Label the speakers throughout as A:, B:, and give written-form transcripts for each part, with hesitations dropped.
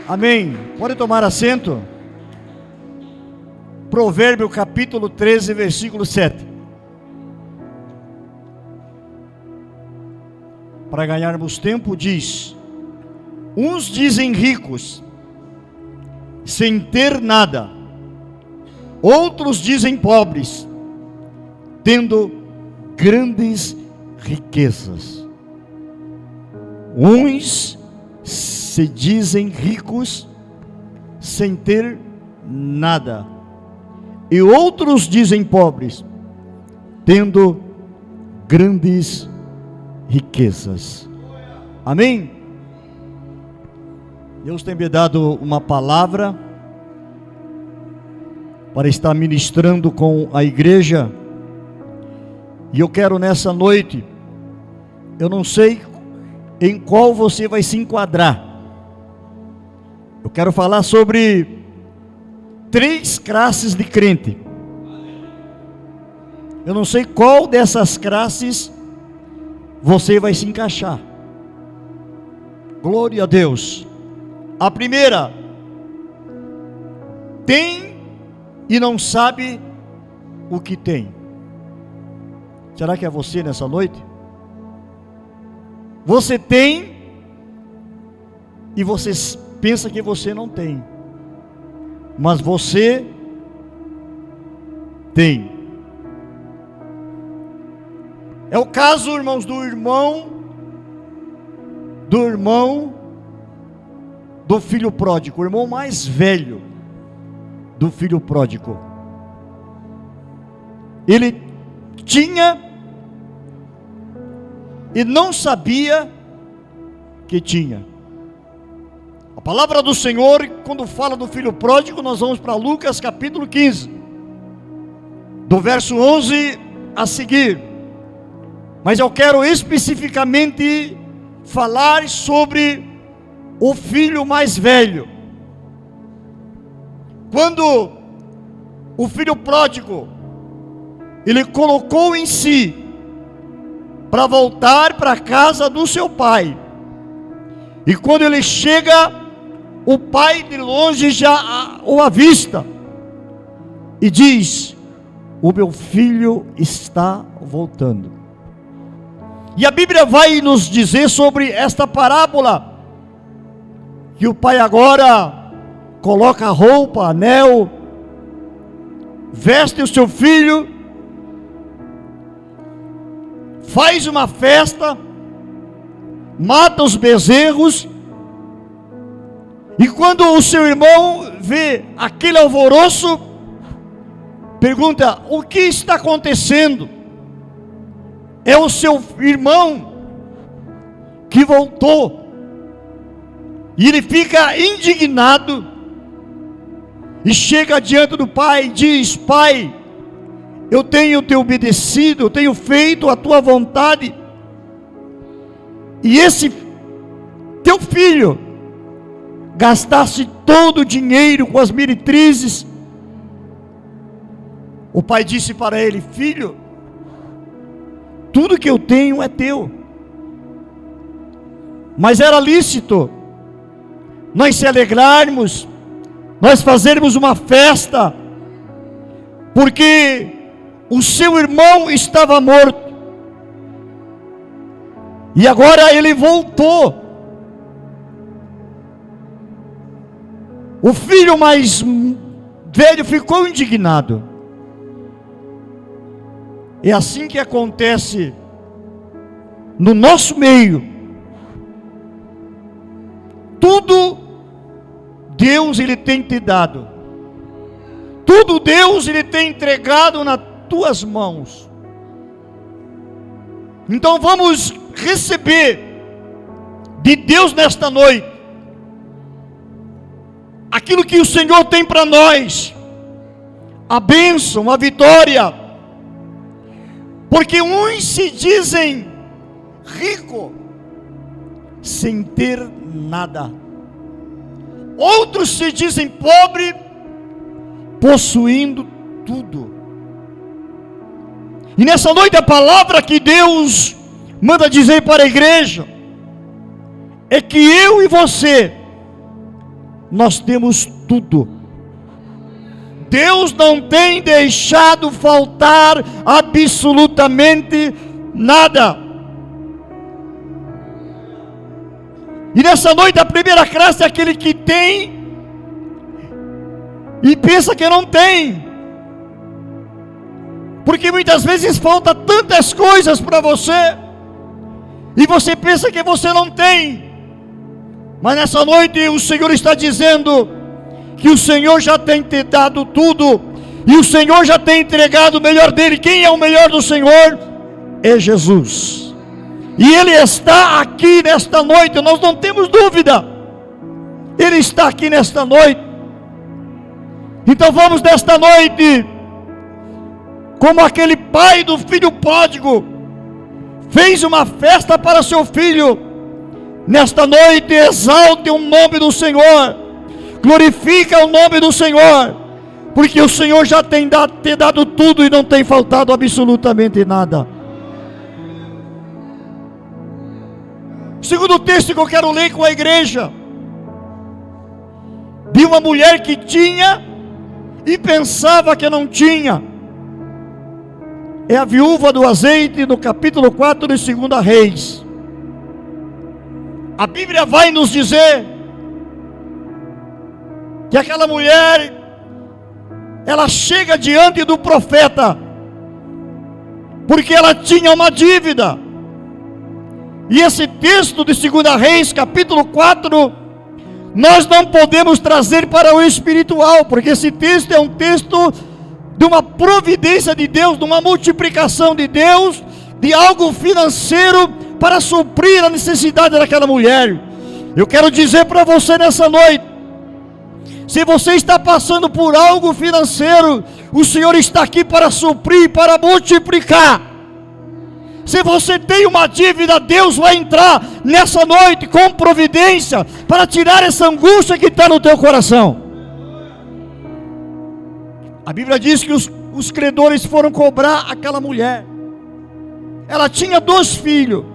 A: Amém. Pode tomar assento. Provérbio capítulo 13, versículo 7. Para ganharmos tempo, diz: uns dizem ricos, sem ter nada. Outros dizem pobres, tendo grandes riquezas. Uns se dizem ricos, sem ter nada. E outros dizem pobres, tendo grandes riquezas. Amém? Deus tem me dado uma palavra para estar ministrando com a igreja. E eu quero nessa noite, eu não sei em qual você vai se enquadrar. Eu quero falar sobre 3 classes de crente. Eu não sei qual dessas classes você vai se encaixar. Glória a Deus. A primeira, tem e não sabe o que tem. Será que é você nessa noite? Você tem e você pensa que você não tem, mas você tem. É o caso, irmãos, do irmão do filho pródigo, o irmão mais velho do filho pródigo. Ele tinha e não sabia que tinha. A palavra do Senhor, quando fala do filho pródigo, nós vamos para Lucas capítulo 15, do verso 11 a seguir. Mas eu quero especificamente falar sobre o filho mais velho. Quando o filho pródigo, ele colocou em si para voltar para a casa do seu pai, e quando ele chega, o pai de longe já o avista e diz: o meu filho está voltando. E a Bíblia vai nos dizer sobre esta parábola, que o pai agora coloca roupa, anel, veste o seu filho, faz uma festa, mata os bezerros, e quando o seu irmão vê aquele alvoroço, pergunta: o que está acontecendo? É o seu irmão que voltou. E ele fica indignado e chega diante do pai e diz: pai, eu tenho te obedecido, eu tenho feito a tua vontade, e esse teu filho gastasse todo o dinheiro com as meretrizes. O pai disse para ele: filho, tudo que eu tenho é teu. Mas era lícito nós se alegrarmos, nós fazermos uma festa, porque o seu irmão estava morto, e agora ele voltou. O filho mais velho ficou indignado. É assim que acontece no nosso meio. Tudo Deus ele tem te dado, tudo Deus ele tem entregado nas tuas mãos. Então vamos receber de Deus nesta noite aquilo que o Senhor tem para nós, a bênção, a vitória. Porque uns se dizem rico sem ter nada, outros se dizem pobre possuindo tudo. E nessa noite a palavra que Deus manda dizer para a igreja é que eu e você nós temos tudo. Deus não tem deixado faltar absolutamente nada. E nessa noite a primeira classe é aquele que tem e pensa que não tem. Porque muitas vezes falta tantas coisas para você, e você pensa que você não tem. Mas nessa noite o Senhor está dizendo que o Senhor já tem te dado tudo, e o Senhor já tem entregado o melhor dele. Quem é o melhor do Senhor? É Jesus. E Ele está aqui nesta noite, nós não temos dúvida. Ele está aqui nesta noite. Então vamos nesta noite, como aquele pai do filho pródigo, fez uma festa para seu filho. Nesta noite exalte o nome do Senhor, glorifica o nome do Senhor, porque o Senhor já tem dado tudo e não tem faltado absolutamente nada. Segundo texto que eu quero ler com a igreja, de uma mulher que tinha e pensava que não tinha, é a viúva do azeite, no capítulo 4 de 2 Reis. A Bíblia vai nos dizer que aquela mulher, ela chega diante do profeta, porque ela tinha uma dívida. E esse texto de 2 Reis, capítulo 4, nós não podemos trazer para o espiritual, porque esse texto é um texto de uma providência de Deus, de uma multiplicação de Deus, de algo financeiro para suprir a necessidade daquela mulher. Eu quero dizer para você nessa noite, se você está passando por algo financeiro, o Senhor está aqui para suprir, para multiplicar. Se você tem uma dívida, Deus vai entrar nessa noite com providência para tirar essa angústia que está no teu coração. A Bíblia diz que os credores foram cobrar aquela mulher. Ela tinha 2 filhos.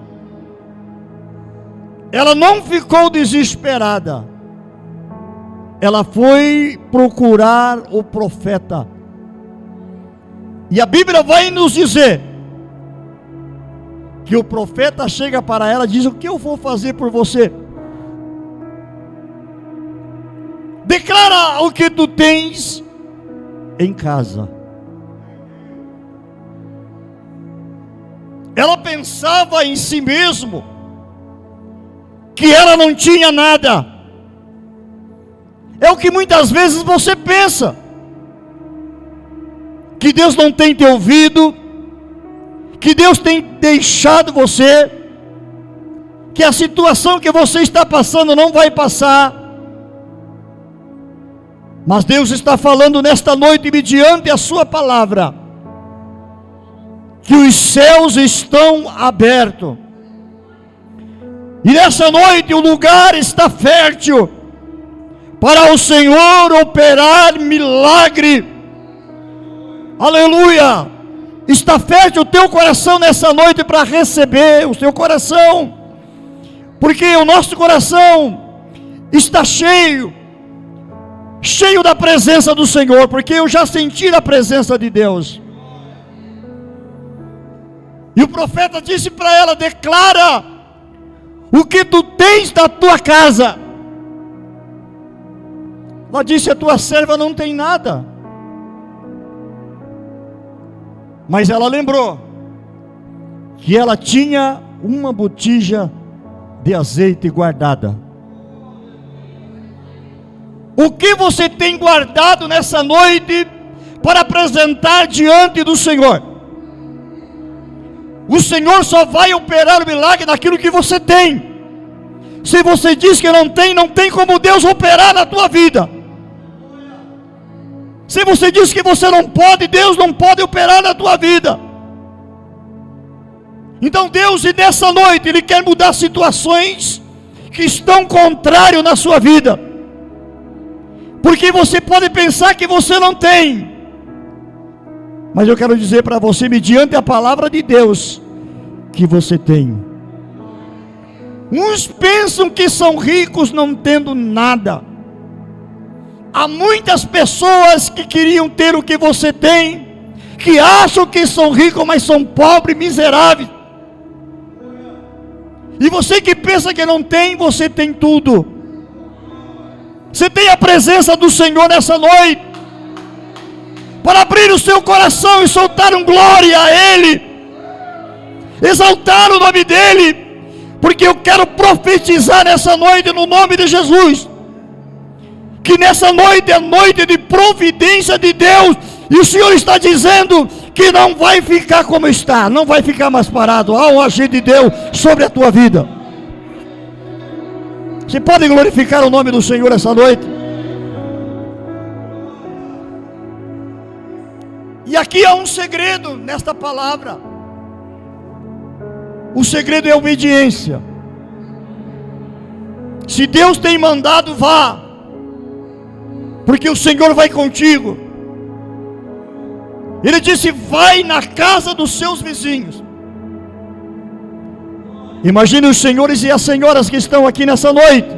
A: Ela não ficou desesperada. Ela foi procurar o profeta. E a Bíblia vai nos dizer que o profeta chega para ela e diz: o que eu vou fazer por você? Declara o que tu tens em casa. Ela pensava em si mesmo que ela não tinha nada. É o que muitas vezes você pensa, que Deus não tem te ouvido, que Deus tem deixado você, que a situação que você está passando não vai passar. Mas Deus está falando nesta noite, mediante a sua palavra, que os céus estão abertos, e nessa noite o lugar está fértil para o Senhor operar milagre. Aleluia! Está fértil o teu coração nessa noite para receber, o teu coração, porque o nosso coração está cheio da presença do Senhor, porque eu já senti a presença de Deus. E o profeta disse para ela: declara o que tu tens da tua casa. Ela disse: a tua serva não tem nada. Mas ela lembrou que ela tinha uma botija de azeite guardada. O que você tem guardado nessa noite para apresentar diante do Senhor? O Senhor só vai operar o milagre naquilo que você tem. Se você diz que não tem como Deus operar na tua vida. Se você diz que você não pode, Deus não pode operar na tua vida. Então Deus, e nessa noite, Ele quer mudar situações que estão contrárias na sua vida. Porque você pode pensar que você não tem, mas eu quero dizer para você, mediante a palavra de Deus, que você tem. Uns pensam que são ricos não tendo nada. Há muitas pessoas que queriam ter o que você tem, que acham que são ricos, mas são pobres, miseráveis. E você que pensa que não tem, você tem tudo. Você tem a presença do Senhor nessa noite, para abrir o seu coração e soltar um glória a Ele, exaltar o nome dEle, porque eu quero profetizar nessa noite no nome de Jesus, que nessa noite é noite de providência de Deus, e o Senhor está dizendo que não vai ficar como está, não vai ficar mais parado. Há um agir de Deus sobre a tua vida. Você pode glorificar o nome do Senhor essa noite? E aqui há um segredo nesta palavra. O segredo é a obediência. Se Deus tem mandado, vá, porque o Senhor vai contigo. Ele disse: vai na casa dos seus vizinhos. Imagine os senhores e as senhoras que estão aqui nessa noite,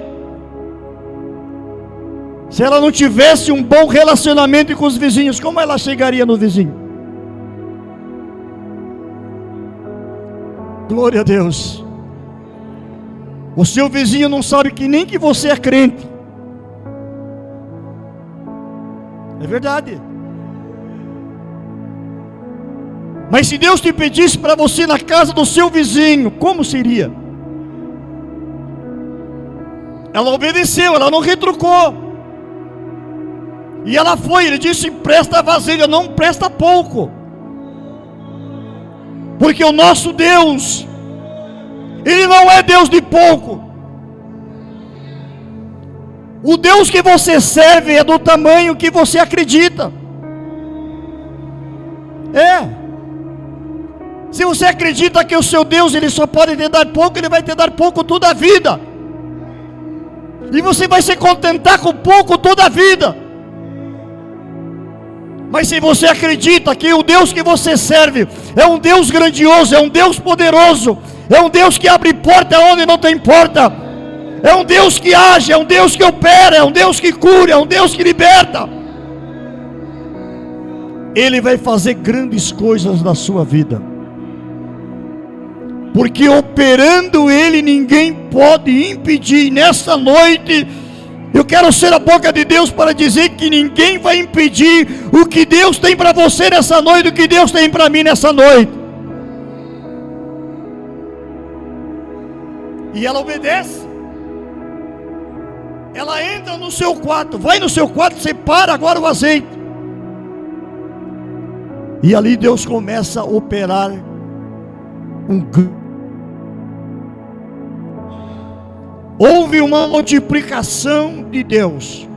A: se ela não tivesse um bom relacionamento com os vizinhos, como ela chegaria no vizinho? Glória a Deus. O seu vizinho não sabe que nem que você é crente. É verdade. Mas se Deus te pedisse para você ir na casa do seu vizinho, como seria? Ela obedeceu, ela não retrucou. E ela foi, ele disse: empresta a vasilha, não presta pouco. Porque o nosso Deus, Ele não é Deus de pouco. O Deus que você serve é do tamanho que você acredita. Se você acredita que o seu Deus, Ele só pode te dar pouco, Ele vai te dar pouco toda a vida. E você vai se contentar com pouco toda a vida. Mas se você acredita que o Deus que você serve é um Deus grandioso, é um Deus poderoso, é um Deus que abre porta onde não tem porta, é um Deus que age, é um Deus que opera, é um Deus que cura, é um Deus que liberta, Ele vai fazer grandes coisas na sua vida. Porque operando Ele, ninguém pode impedir. Nessa noite, eu quero ser a boca de Deus para dizer que ninguém vai impedir o que Deus tem para você nessa noite, o que Deus tem para mim nessa noite. E ela obedece. Ela entra no seu quarto, vai no seu quarto, separa agora o azeite. E ali Deus começa a operar houve uma multiplicação de Deus.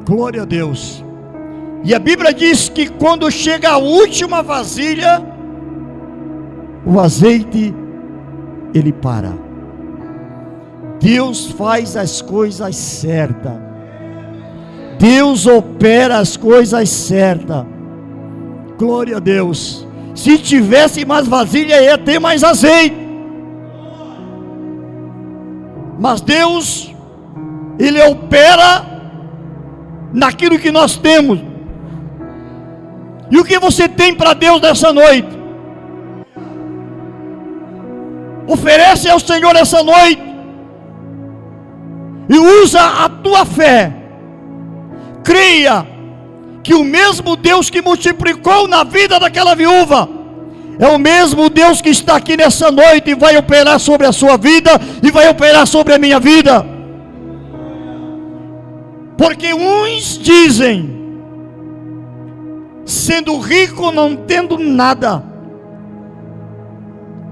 A: Glória a Deus. E a Bíblia diz que quando chega a última vasilha, o azeite, ele para. Deus faz as coisas certas. Deus opera as coisas certas. Glória a Deus. Se tivesse mais vasilha, ia ter mais azeite. Mas Deus, Ele opera naquilo que nós temos. E o que você tem para Deus nessa noite? Oferece ao Senhor essa noite. E usa a tua fé. Creia que o mesmo Deus que multiplicou na vida daquela viúva é o mesmo Deus que está aqui nessa noite e vai operar sobre a sua vida e vai operar sobre a minha vida. Porque uns dizem, sendo rico não tendo nada,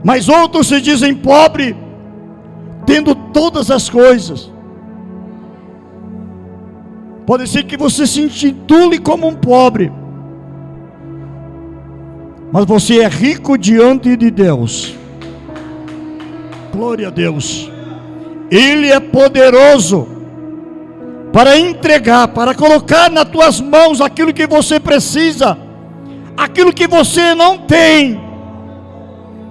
A: mas outros se dizem pobre, tendo todas as coisas. Pode ser que você se intitule como um pobre, mas você é rico diante de Deus. Glória a Deus. Ele é poderoso para entregar, para colocar nas tuas mãos aquilo que você precisa, aquilo que você não tem.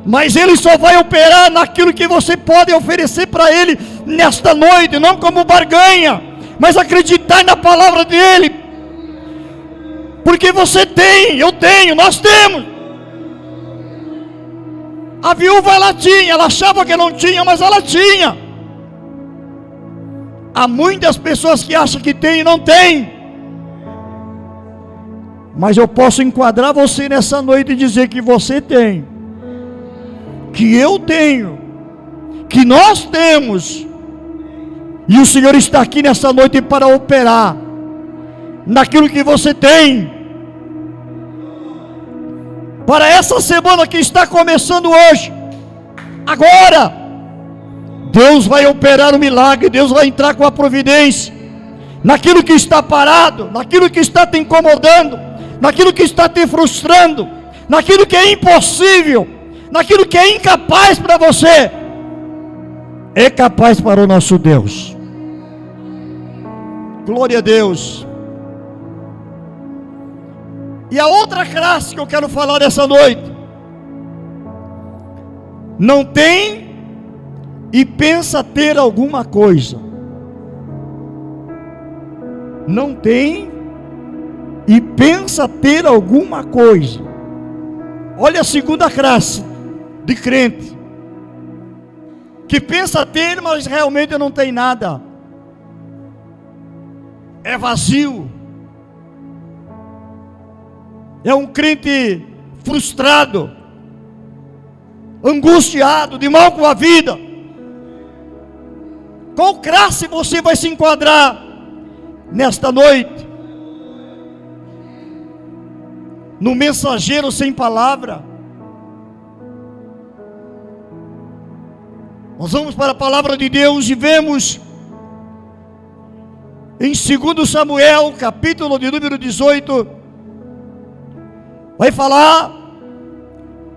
A: Mas Ele só vai operar naquilo que você pode oferecer para Ele nesta noite, não como barganha, mas acreditar na palavra dele. Porque você tem, eu tenho, nós temos. A viúva ela tinha, ela achava que não tinha, mas ela tinha. Há muitas pessoas que acham que tem e não tem. Mas eu posso enquadrar você nessa noite e dizer que você tem, que eu tenho, que nós temos. E o Senhor está aqui nessa noite para operar naquilo que você tem. Para essa semana que está começando hoje, agora, Deus vai operar o milagre, Deus vai entrar com a providência, naquilo que está parado, naquilo que está te incomodando, naquilo que está te frustrando, naquilo que é impossível, naquilo que é incapaz para você, é capaz para o nosso Deus. Glória a Deus. E a outra classe que eu quero falar dessa noite: não tem e pensa ter alguma coisa. Não tem e pensa ter alguma coisa. Olha a segunda classe de crente, que pensa ter, mas realmente não tem nada. É vazio. É um crente frustrado, angustiado, de mal com a vida. Qual classe você vai se enquadrar nesta noite? No mensageiro sem palavra? Nós vamos para a palavra de Deus e vemos em 2 Samuel, capítulo de número 18, vai falar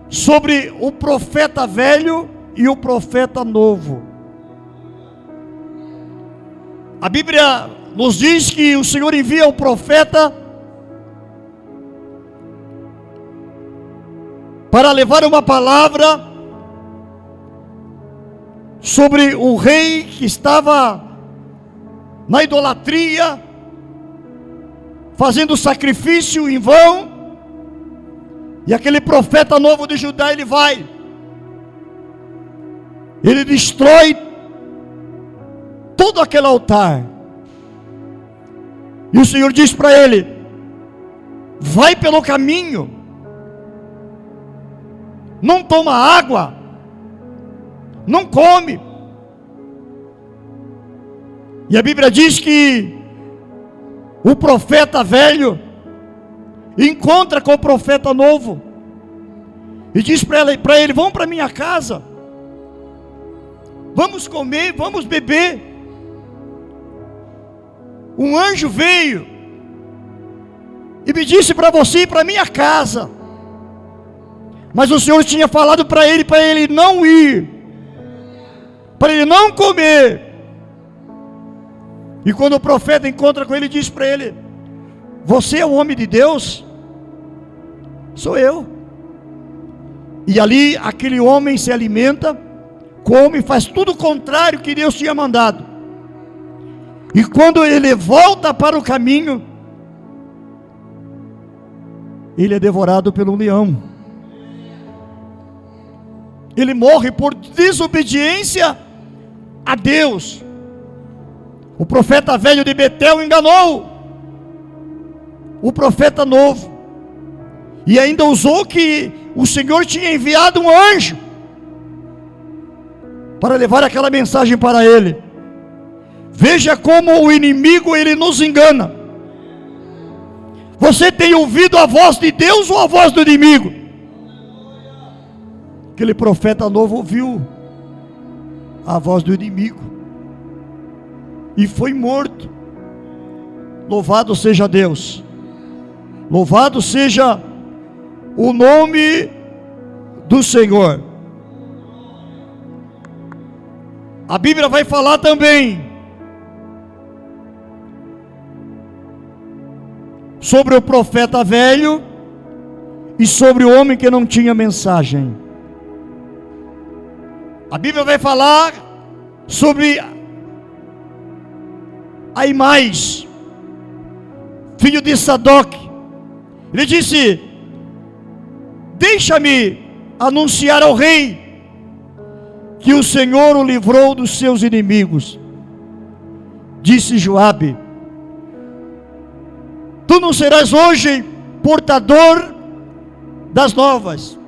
A: sobre o profeta velho e o profeta novo. A Bíblia nos diz que o Senhor envia o profeta para levar uma palavra sobre o rei que estava na idolatria, fazendo sacrifício em vão. E aquele profeta novo de Judá, ele vai, ele destrói todo aquele altar. E o Senhor diz para ele: vai pelo caminho, não toma água, não come. E a Bíblia diz que o profeta velho encontra com o profeta novo e diz para ele: vamos para minha casa, vamos comer, vamos beber. Um anjo veio e me disse para você ir para minha casa, mas o Senhor tinha falado para ele não ir, para ele não comer. E quando o profeta encontra com ele, diz para ele: você é o homem de Deus? Sou eu. E ali aquele homem se alimenta, come, faz tudo o contrário que Deus tinha mandado. E quando ele volta para o caminho, ele é devorado pelo leão. Ele morre por desobediência a Deus. O profeta velho de Betel enganou o profeta novo, e ainda usou que o Senhor tinha enviado um anjo para levar aquela mensagem para ele. Veja como o inimigo, ele nos engana. Você tem ouvido a voz de Deus ou a voz do inimigo? Aquele profeta novo ouviu a voz do inimigo e foi morto. Louvado seja Deus, louvado seja o nome do Senhor. A Bíblia vai falar também sobre o profeta velho e sobre o homem que não tinha mensagem. A Bíblia vai falar sobre Aimais, filho de Sadoc. Ele disse: deixa-me anunciar ao rei que o Senhor o livrou dos seus inimigos. Disse Joabe: tu não serás hoje portador das novas.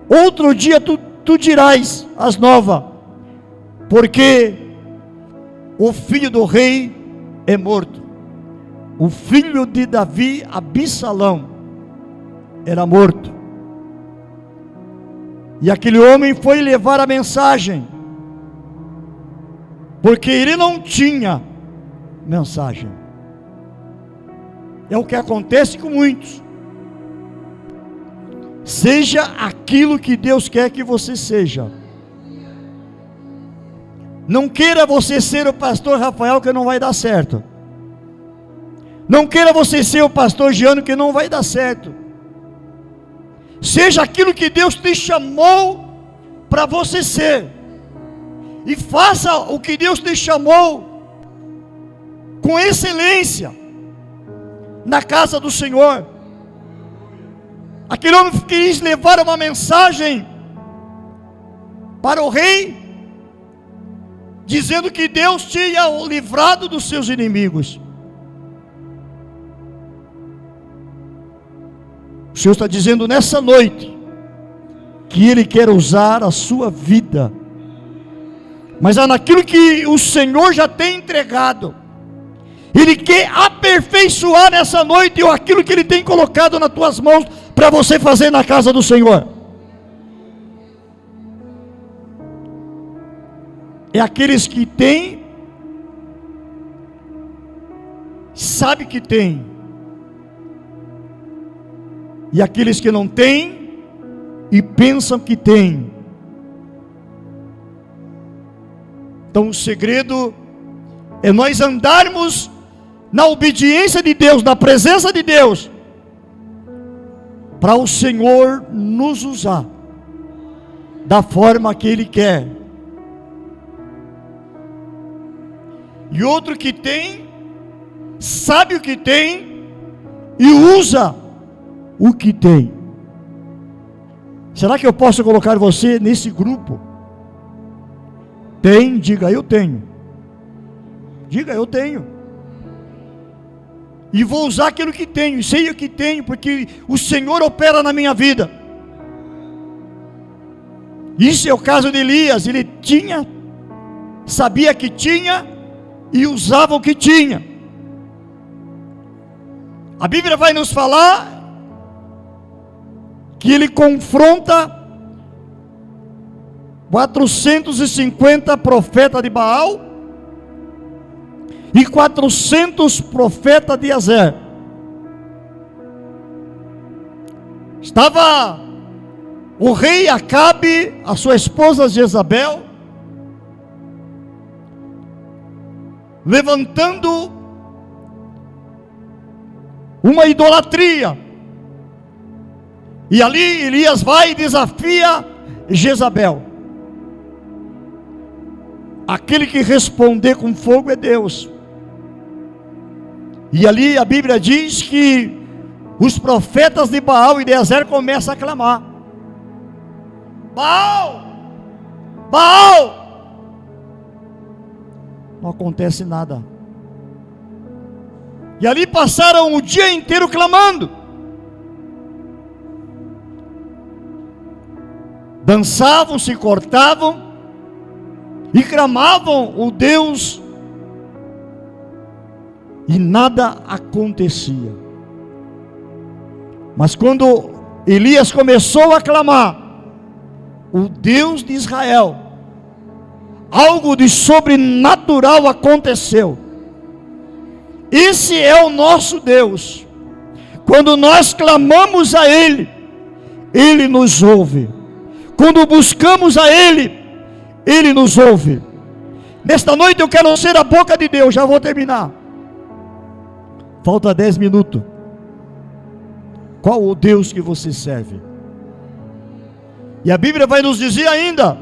A: Outro dia tu dirás as novas, porque o filho do rei é morto. O filho de Davi, Absalão, era morto. E aquele homem foi levar a mensagem, porque ele não tinha mensagem. É o que acontece com muitos. Seja aquilo que Deus quer que você seja. Não queira você ser o pastor Rafael, que não vai dar certo. Não queira você ser o pastor Giano, que não vai dar certo. Seja aquilo que Deus te chamou para você ser. E faça o que Deus te chamou com excelência na casa do Senhor. Aquele homem quis levar uma mensagem para o rei, dizendo que Deus tinha o livrado dos seus inimigos. O Senhor está dizendo nessa noite que Ele quer usar a sua vida, mas é naquilo que o Senhor já tem entregado. Ele quer aperfeiçoar nessa noite aquilo que Ele tem colocado nas tuas mãos para você fazer na casa do Senhor. É aqueles que têm, sabe que tem, e aqueles que não têm e pensam que têm. Então o segredo é nós andarmos na obediência de Deus, na presença de Deus, para o Senhor nos usar da forma que Ele quer. E outro que tem, sabe o que tem e usa o que tem. Será que eu posso colocar você nesse grupo? Tem, diga eu tenho. Diga eu tenho. E vou usar aquilo que tenho, e sei o que tenho, porque o Senhor opera na minha vida. Isso é o caso de Elias. Ele tinha, sabia que tinha e usava o que tinha. A Bíblia vai nos falar que ele confronta 450 profetas de Baal e 400 profetas de Azer. Estava o rei Acabe, a sua esposa Jezabel, levantando uma idolatria. E ali Elias vai e desafia Jezabel. Aquele que responder com fogo é Deus. E ali a Bíblia diz que os profetas de Baal e de Azer começam a clamar: Baal! Baal! Não acontece nada. E ali passaram o dia inteiro clamando. Dançavam, se cortavam e clamavam o Deus, e nada acontecia. Mas quando Elias começou a clamar o Deus de Israel, algo de sobrenatural aconteceu. Esse é o nosso Deus. Quando nós clamamos a Ele, Ele nos ouve. Quando buscamos a Ele, Ele nos ouve. Nesta noite eu quero ser a boca de Deus. Já vou terminar. Falta 10 minutos. Qual o Deus que você serve? E a Bíblia vai nos dizer ainda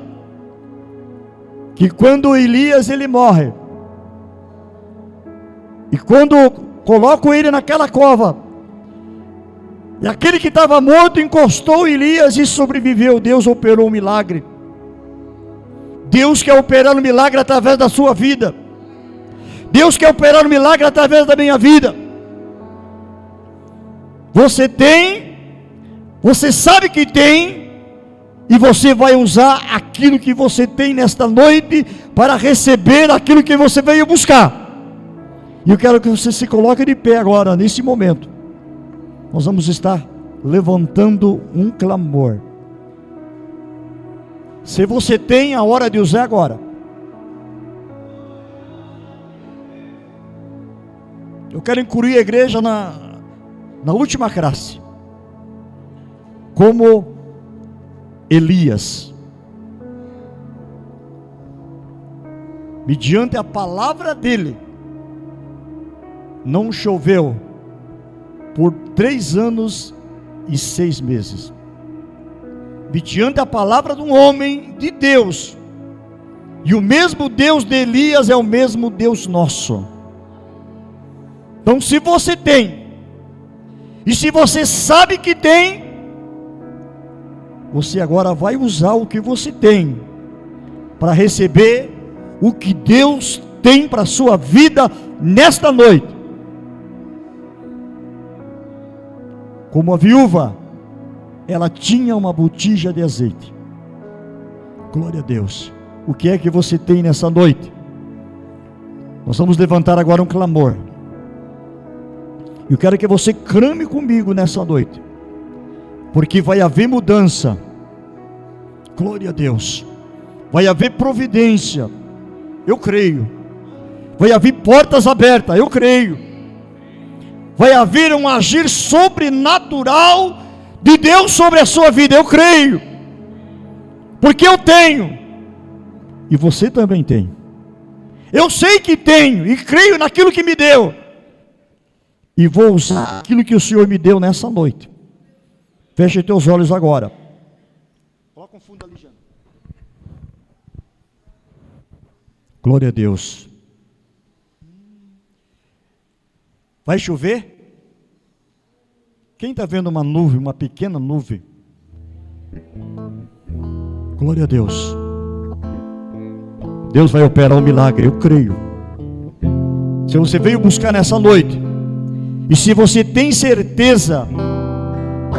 A: que quando Elias ele morre, E quando colocam ele naquela cova, e aquele que estava morto encostou Elias e sobreviveu, Deus operou um milagre. Deus quer operar um milagre através da sua vida. Deus quer operar um milagre através da minha vida. Você sabe que tem, e você vai usar aquilo que você tem nesta noite para receber aquilo que você veio buscar. E eu quero que você se coloque de pé agora, nesse momento. Nós vamos estar levantando um clamor. Se você tem, a hora de usar agora. Eu quero incluir a igreja na última classe, como Elias, mediante a palavra dele, não choveu por 3 anos e 6 meses, mediante a palavra de um homem de Deus, e o mesmo Deus de Elias é o mesmo Deus nosso. Então, se você tem, e se você sabe que tem, você agora vai usar o que você tem para receber o que Deus tem para a sua vida nesta noite. Como a viúva, ela tinha uma botija de azeite. Glória a Deus. O que é que você tem nessa noite? Nós vamos levantar agora um clamor. Eu quero que você clame comigo nessa noite, porque vai haver mudança. Glória a Deus. Vai haver providência. Eu creio. Vai haver portas abertas. Eu creio. Vai haver um agir sobrenatural de Deus sobre a sua vida. Eu creio. Porque eu tenho. E você também tem. Eu sei que tenho e creio naquilo que me deu. E vou usar aquilo que o Senhor me deu nessa noite. Feche teus olhos agora. Coloca um fundo ali, Jana. Glória a Deus. Vai chover? Quem está vendo uma nuvem, uma pequena nuvem? Glória a Deus. Deus vai operar um milagre, eu creio. Se você veio buscar nessa noite, e se você tem certeza,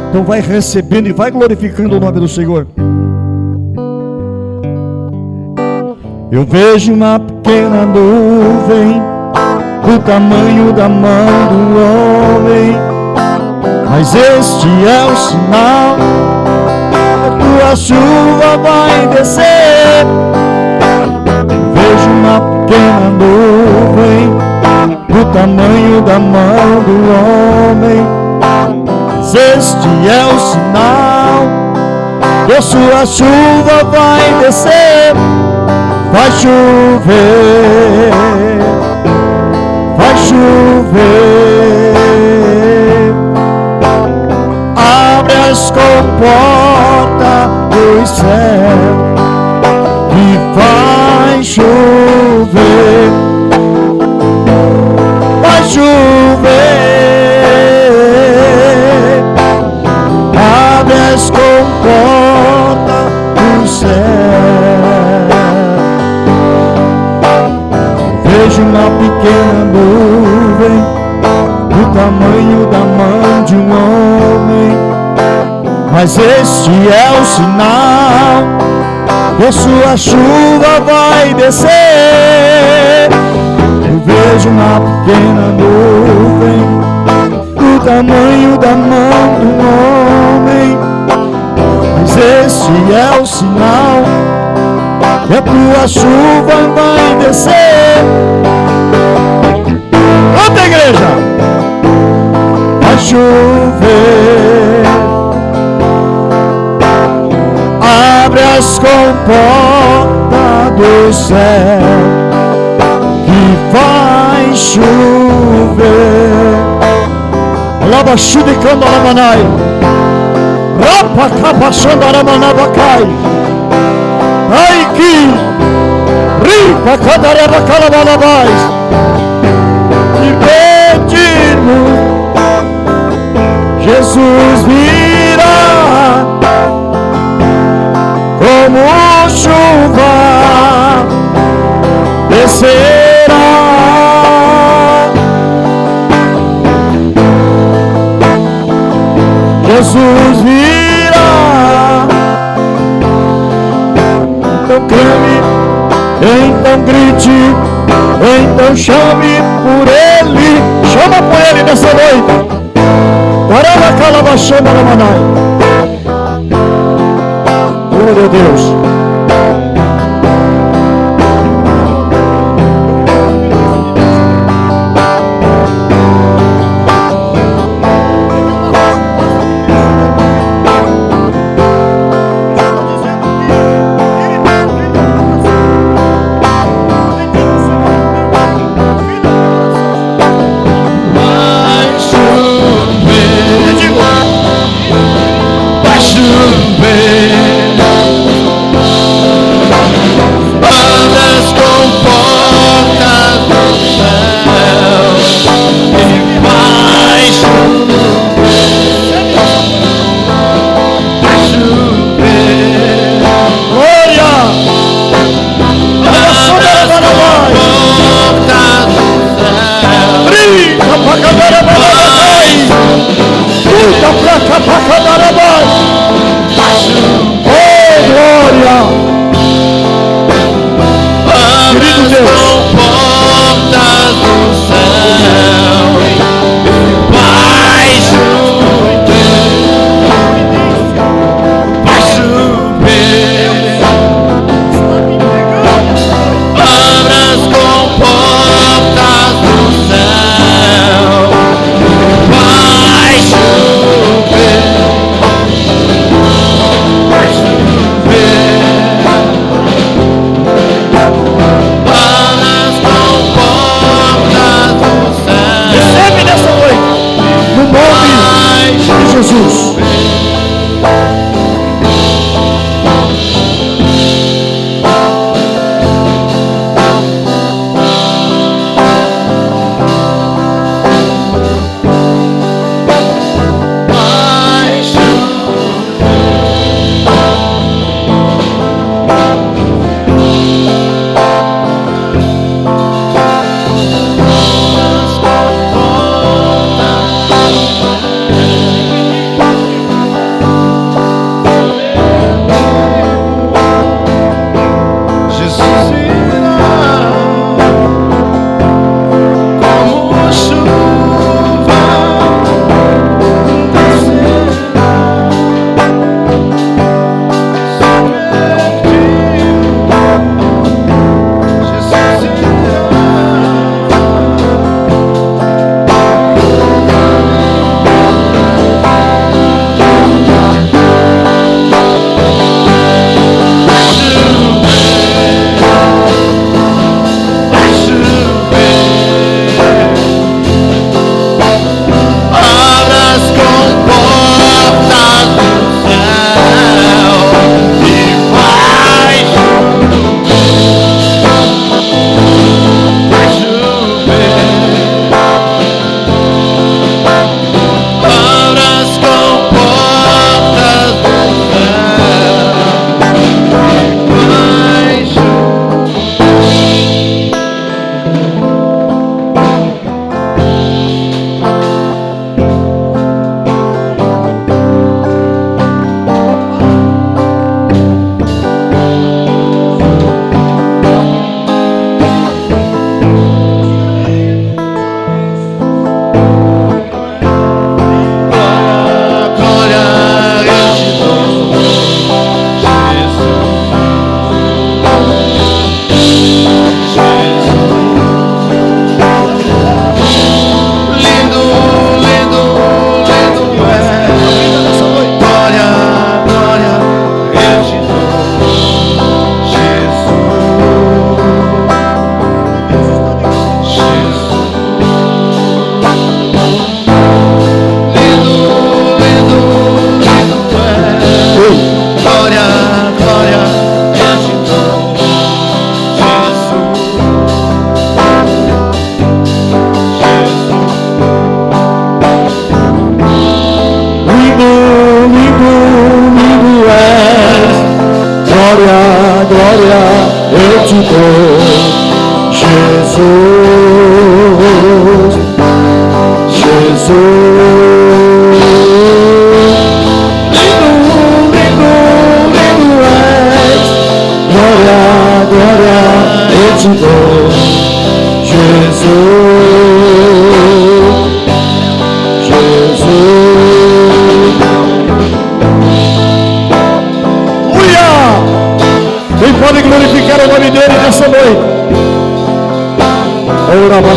A: então vai recebendo e vai glorificando o nome do Senhor. Eu vejo uma pequena nuvem do tamanho da mão do homem, mas este é o sinal, a tua chuva vai descer. Eu vejo uma pequena nuvem do tamanho da mão do homem, mas este é o sinal, que a sua chuva vai descer. Vai chover, vai chover. Abre as comportas do céu e vai chover. Vai chover. Abre as comportas do céu. Vejo uma pequena nuvem do tamanho da mão de um homem, mas este é o sinal, que a sua chuva vai descer. Eu vejo uma pequena nuvem do tamanho da mão de um homem, mas este é o sinal, que a tua chuva vai descer. Outra igreja. Vai chover. Abre as comportas do céu, que vai chover. Lava chudicando a lamanai. Rapa capachando a lamanabacai. Ai que ripa cadareba calabalabais. Jesus virá como chuva, descerá. Jesus virá. Então clame, então grite, então chame por Ele. Chama por Ele nessa noite. Parada calabachama na manai. Glória a Deus.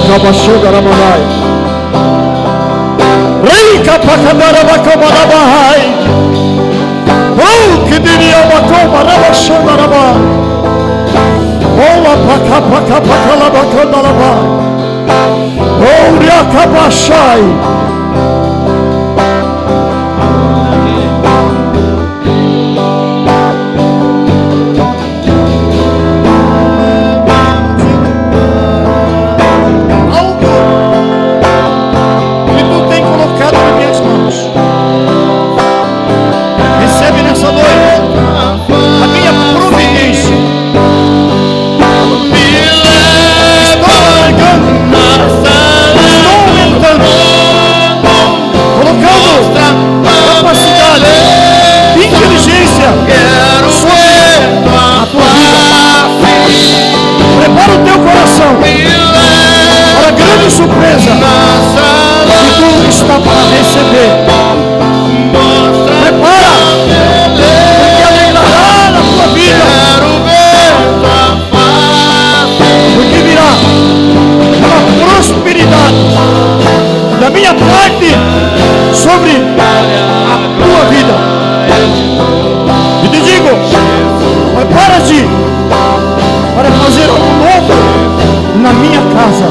A: Cabachegaramanai. Rica Pacadarabacamarabahai. Oh, que diria uma Comarabachegarabai. Ola Pacapacapacalabacandarabai. Oh, Riacabachai. Surpresa que tu está para receber. Prepara, porque alegrará na tua vida, porque virá uma prosperidade da minha parte sobre a tua vida. E te digo, prepara-te para fazer algo novo na minha casa.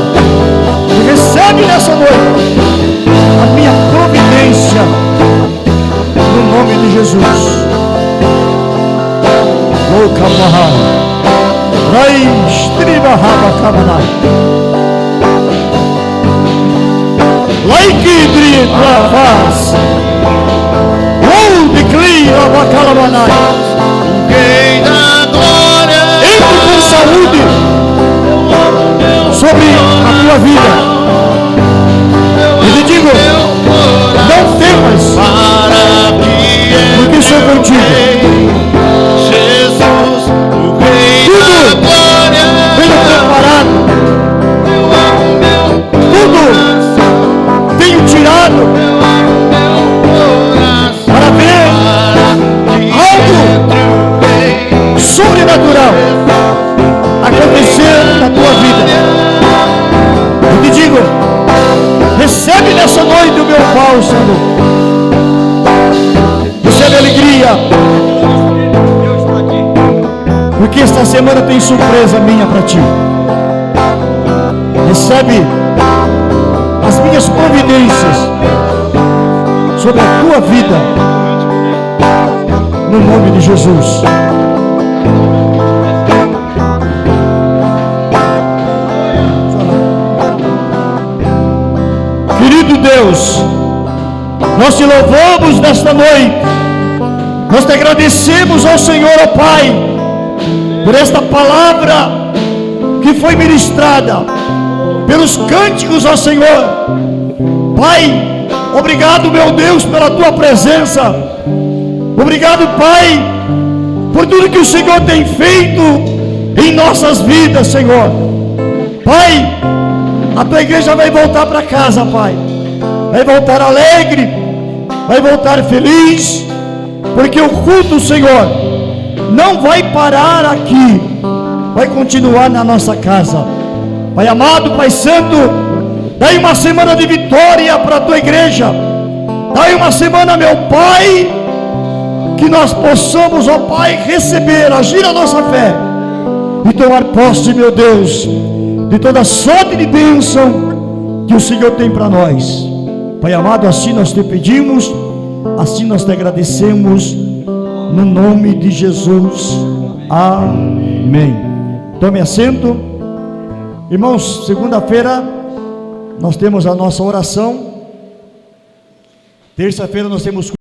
A: Recebe nessa noite a minha providência no nome de Jesus. Louca Mahai, Raiz Tribahaba Kamanai, Laiki Dritravas, Ou Decli Abacalamanai. Entre com saúde sobre a tua vida. E te digo, não temas, porque sou contigo. Tudo tenho preparado, tudo tenho tirado para ver algo sobrenatural acontecer na tua vida. Eu te digo, recebe nessa noite o meu bálsamo, recebe alegria, porque esta semana tem surpresa minha para ti. Recebe as minhas providências sobre a tua vida, no nome de Jesus. Querido Deus, nós te louvamos nesta noite, nós te agradecemos ao Senhor, ó Pai, por esta palavra que foi ministrada, pelos cânticos, ó Senhor. Pai, obrigado, meu Deus, pela tua presença. Obrigado, Pai, por tudo que o Senhor tem feito em nossas vidas, Senhor. Pai, a tua igreja vai voltar para casa, Pai. Vai voltar alegre, vai voltar feliz, porque o culto, Senhor, não vai parar aqui, vai continuar na nossa casa. Pai amado, Pai santo, dai uma semana de vitória para a tua igreja. Dai uma semana, meu Pai, que nós possamos, ó Pai, receber, agir a nossa fé e tomar posse, meu Deus, de toda sorte de bênção que o Senhor tem para nós. Pai amado, assim nós te pedimos, assim nós te agradecemos, no nome de Jesus. Amém. Tome assento. Irmãos, segunda-feira nós temos a nossa oração. Terça-feira nós temos